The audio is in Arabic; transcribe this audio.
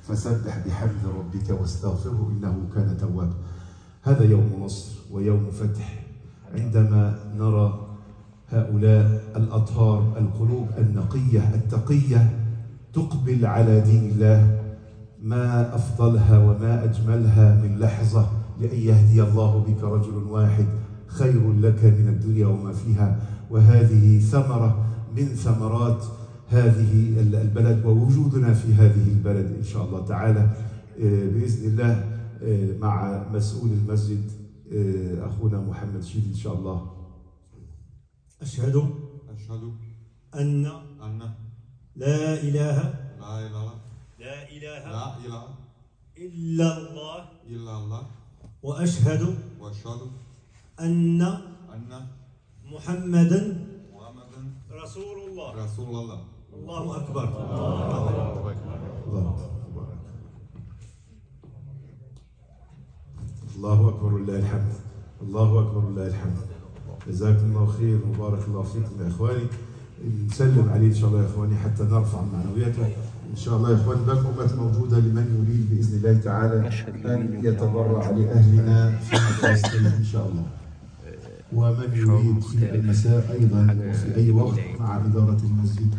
فسبح بحمد ربك واستغفره إنه كان توابا. هذا يوم نصر ويوم فتح، عندما نرى هؤلاء الأطهار، القلوب النقية التقية تقبل على دين الله. ما أفضلها وما أجملها من لحظة لأن يهدي الله بك رجل واحد خير لك من الدنيا وما فيها. وهذه ثمرة من ثمرات هذه البلد ووجودنا في هذه البلد إن شاء الله تعالى بإذن الله، مع مسؤول المسجد أخونا محمد شيد إن شاء الله. أشهد أن لا إله إلا الله وأشهد أن محمدا رسول الله. الله أكبر. الله أكبر ولله الحمد. الله أكبر ولله الحمد. جزاكم الله خير وبارك الله فيكم يا إخواني. نسلم عليه إن شاء الله يا إخواني حتى نرفع معنوياته إن شاء الله يا إخواني. الأمة موجودة لمن يريد بإذن الله تعالى أن يتبرع لأهلنا في فلسطين إن شاء الله، ومن يريد في المساء أيضا وفي أي وقت مع إدارة المسجد